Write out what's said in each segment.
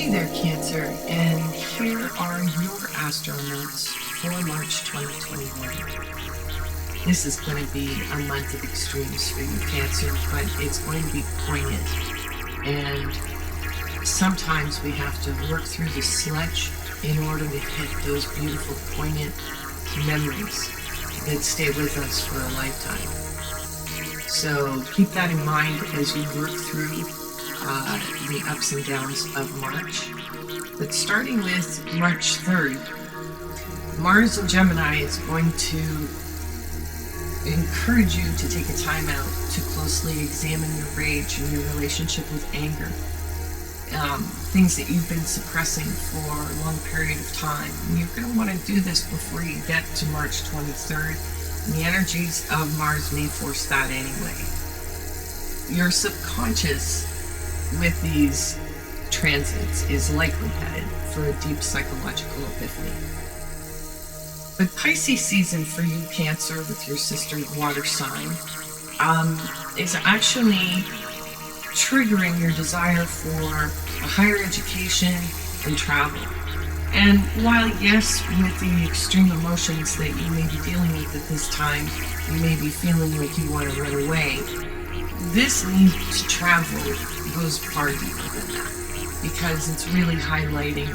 Hey there, Cancer, and here are your Astro notes for March 2021. This is going to be a month of extremes for you, Cancer, but it's going to be poignant. And sometimes we have to work through the sludge in order to hit those beautiful, poignant memories that stay with us for a lifetime. So keep that in mind as you work through the ups and downs of March. But starting with March 3rd, Mars in Gemini is going to encourage you to take a time out to closely examine your rage and your relationship with anger. Things that you've been suppressing for a long period of time. And you're going to want to do this before you get to March 23rd. And the energies of Mars may force that anyway. Your subconscious with these transits is likely headed for a deep psychological epiphany. But Pisces season for you, Cancer, with your sister water sign, is actually triggering your desire for a higher education and travel. And while, yes, with the extreme emotions that you may be dealing with at this time, you may be feeling like you want to run away, this need to travel goes far deeper than that, because it's really highlighting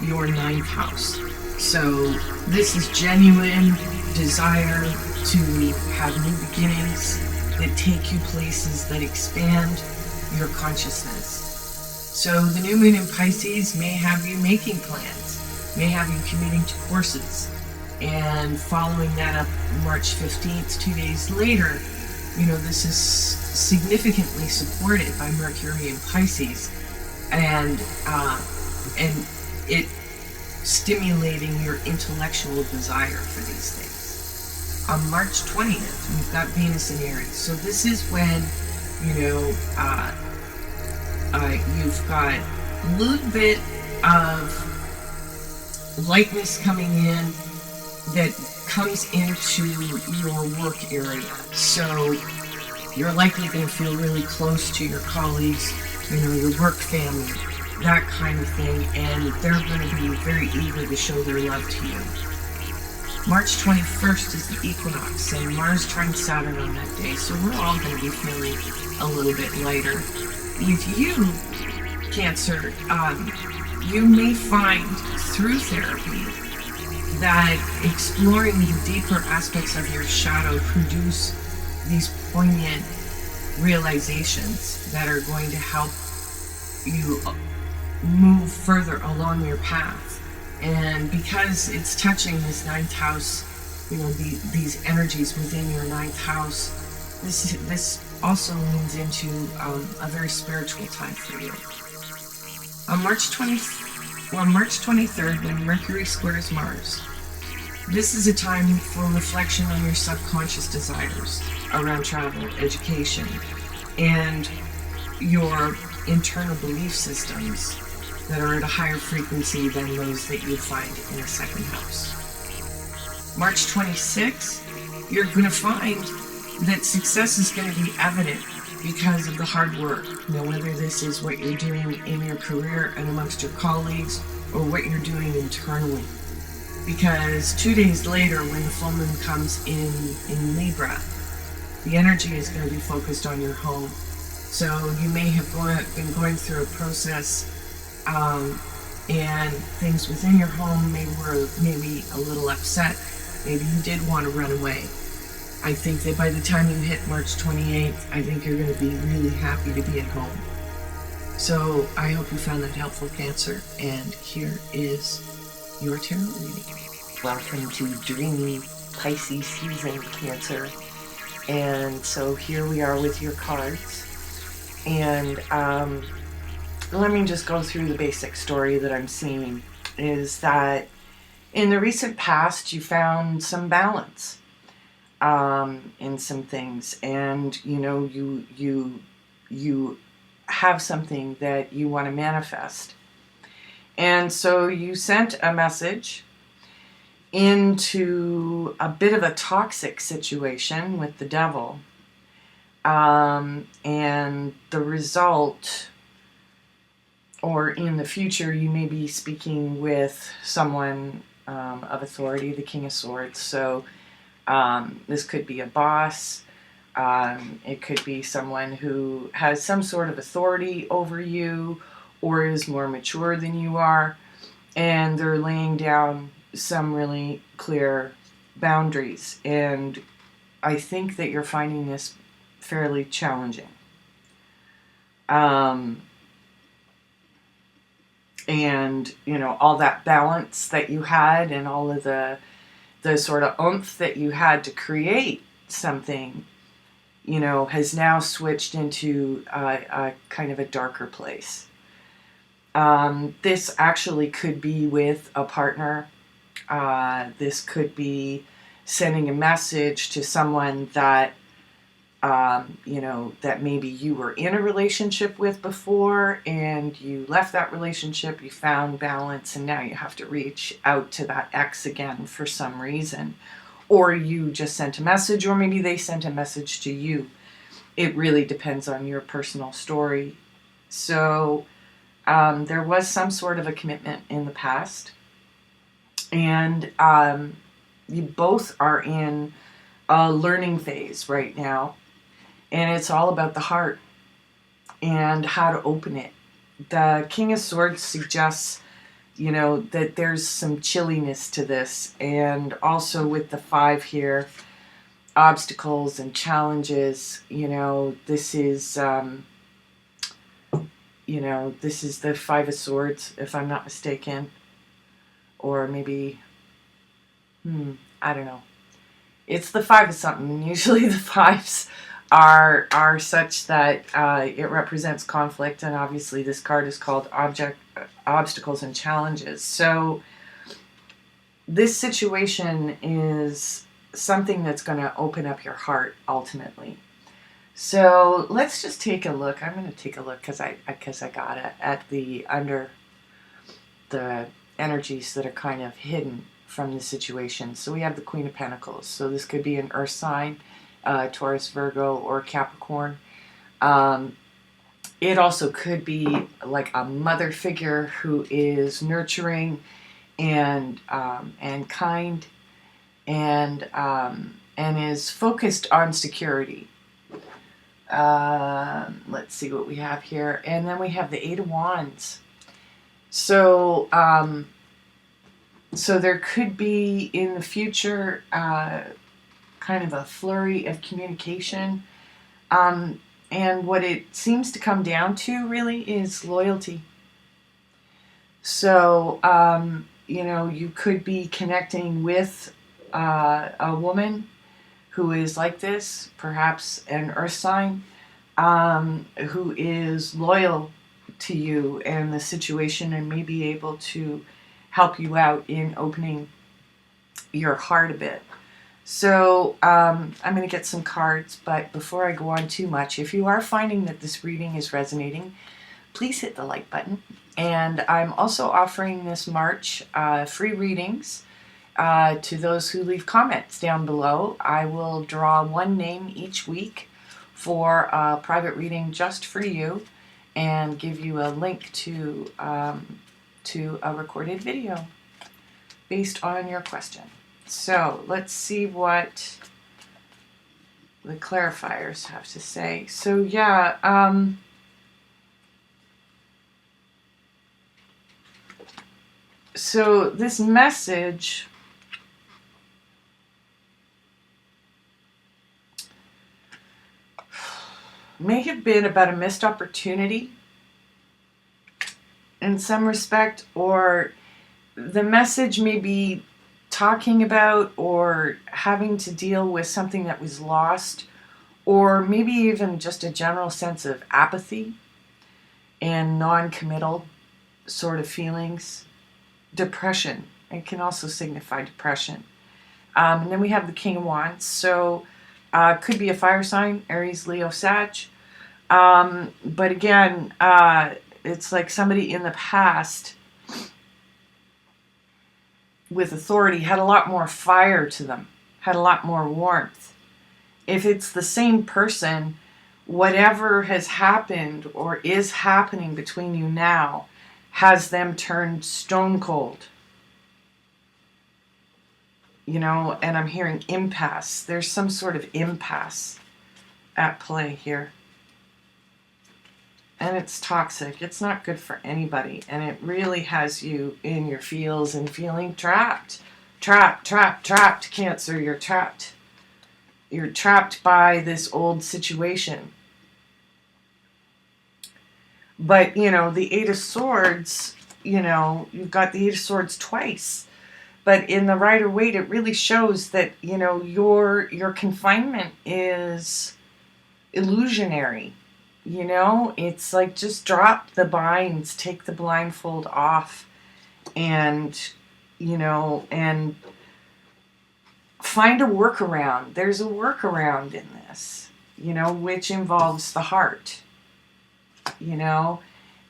your 9th house. So this is genuine desire to have new beginnings that take you places that expand your consciousness. So the new moon in Pisces may have you making plans, may have you commuting to courses, and following that up March 15th, 2 days later, this is significantly supported by Mercury in Pisces, and it stimulating your intellectual desire for these things. On March 20th, we've got Venus in Aries. So this is when, you've got a little bit of lightness coming in that comes into your work area. So you're likely going to feel really close to your colleagues, your work family, that kind of thing, and they're going to be very eager to show their love to you. March 21st is the equinox, and Mars trines Saturn on that day, so we're all going to be feeling a little bit lighter. With you, Cancer, you may find through therapy that exploring the deeper aspects of your shadow produce these poignant realizations that are going to help you move further along your path. And because it's touching this 9th house, these energies within your 9th house, this also leans into a very spiritual time for you. On March 23rd, when Mercury squares Mars, this is a time for reflection on your subconscious desires around travel, education, and your internal belief systems that are at a higher frequency than those that you find in the 2nd house. March 26th, you're going to find that success is going to be evident because of the hard work. Whether this is what you're doing in your career and amongst your colleagues, or what you're doing internally. Because 2 days later, when the full moon comes in Libra, the energy is going to be focused on your home. So you may have been going through a process, and things within your home were maybe a little upset. Maybe you did want to run away. I think that by the time you hit March 28th, I think you're going to be really happy to be at home. So I hope you found that helpful, Cancer, and here is your tarot reading. Welcome to Dreamy Pisces season, Cancer. And so here we are with your cards. And let me just go through the basic story that I'm seeing, is that in the recent past you found some balance in some things, and you have something that you want to manifest. And so you sent a message into a bit of a toxic situation with the devil, and the result or in the future, you may be speaking with someone of authority, the King of Swords. So this could be a boss. It could be someone who has some sort of authority over you or is more mature than you are, and they're laying down some really clear boundaries. And I think that you're finding this fairly challenging. And, you know, all that balance that you had and all of the sort of oomph that you had to create something, you know, has now switched into a kind of a darker place. This actually could be with a partner. This could be sending a message to someone that, you know, that maybe you were in a relationship with before and you left that relationship, you found balance, and now you have to reach out to that ex again for some reason. Or you just sent a message, or maybe they sent a message to you. It really depends on your personal story. So there was some sort of a commitment in the past, and you both are in a learning phase right now, and it's all about the heart and how to open it. The King of Swords suggests, you know, that there's some chilliness to this, and also with the 5 here, obstacles and challenges. You know, this is you know, this is the 5 of Swords, if I'm not mistaken. Or maybe, I don't know. It's the 5 of something, and usually the 5s are such that it represents conflict, and obviously this card is called Obstacles and Challenges. So this situation is something that's going to open up your heart ultimately. So let's just take a look. I'm going to take a look because I got it at the energies that are kind of hidden from the situation. So we have the Queen of Pentacles. So this could be an earth sign, Taurus, Virgo, or Capricorn. It also could be like a mother figure who is nurturing and kind and is focused on security. Let's see what we have here. And then we have the 8 of Wands. So, so there could be in the future kind of a flurry of communication. And what it seems to come down to really is loyalty. So, you know, you could be connecting with a woman who is like this, perhaps an earth sign, who is loyal to you and the situation and may be able to help you out in opening your heart a bit. So I'm going to get some cards, but before I go on too much, if you are finding that this reading is resonating, please hit the like button. And I'm also offering this March free readings to those who leave comments down below. I will draw one name each week for a private reading just for you and give you a link to a recorded video based on your question. So let's see what the clarifiers have to say. So yeah, so this message may have been about a missed opportunity in some respect, or the message may be talking about or having to deal with something that was lost, or maybe even just a general sense of apathy and non-committal sort of feelings. Depression. It can also signify depression. And then we have the King of Wands. So could be a fire sign, Aries, Leo, Sag. But again, it's like somebody in the past with authority had a lot more fire to them, had a lot more warmth. If it's the same person, whatever has happened or is happening between you now has them turned stone cold. You know, and I'm hearing impasse. There's some sort of impasse at play here. And it's toxic. It's not good for anybody. And it really has you in your feels and feeling trapped. Trapped, Cancer. You're trapped. You're trapped by this old situation. But, you know, the Eight of Swords, you know, you've got the Eight of Swords twice. But in the Rider-Waite, it really shows that, you know, your confinement is illusionary. You know, it's like, just drop the binds, take the blindfold off, and, you know, and find a workaround. There's a workaround in this, you know, which involves the heart, you know,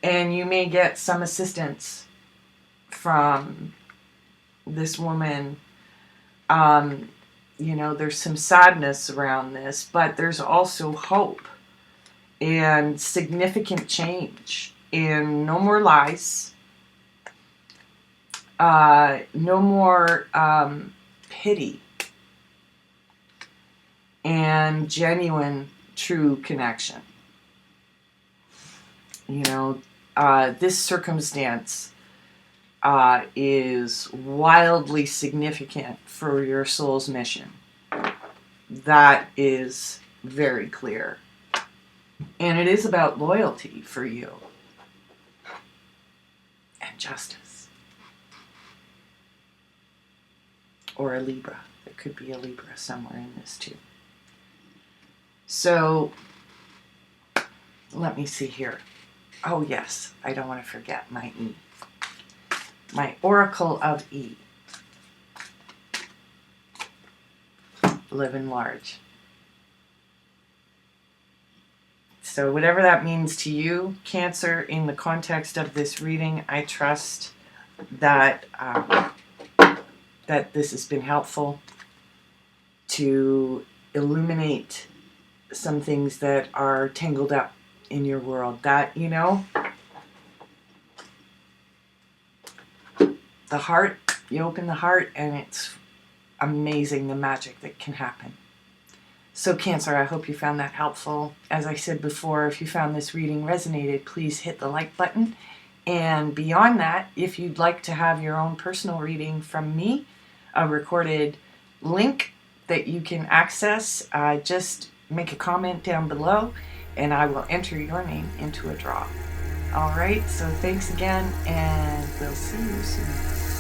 and you may get some assistance from this woman. You know, there's some sadness around this, but there's also hope and significant change. And no more lies, no more pity, and genuine, true connection. You know, this circumstance is wildly significant for your soul's mission. That is very clear. And it is about loyalty for you. And justice. Or a Libra. There could be a Libra somewhere in this too. So, let me see here. Oh yes, I don't want to forget my E. My Oracle of E. Living large. So whatever that means to you, Cancer, in the context of this reading, I trust that that this has been helpful to illuminate some things that are tangled up in your world. That, you know, the heart, you open the heart and it's amazing the magic that can happen. So Cancer, I hope you found that helpful. As I said before, if you found this reading resonated, please hit the like button. And beyond that, if you'd like to have your own personal reading from me, a recorded link that you can access, just make a comment down below and I will enter your name into a draw. All right, so thanks again, and we'll see you soon.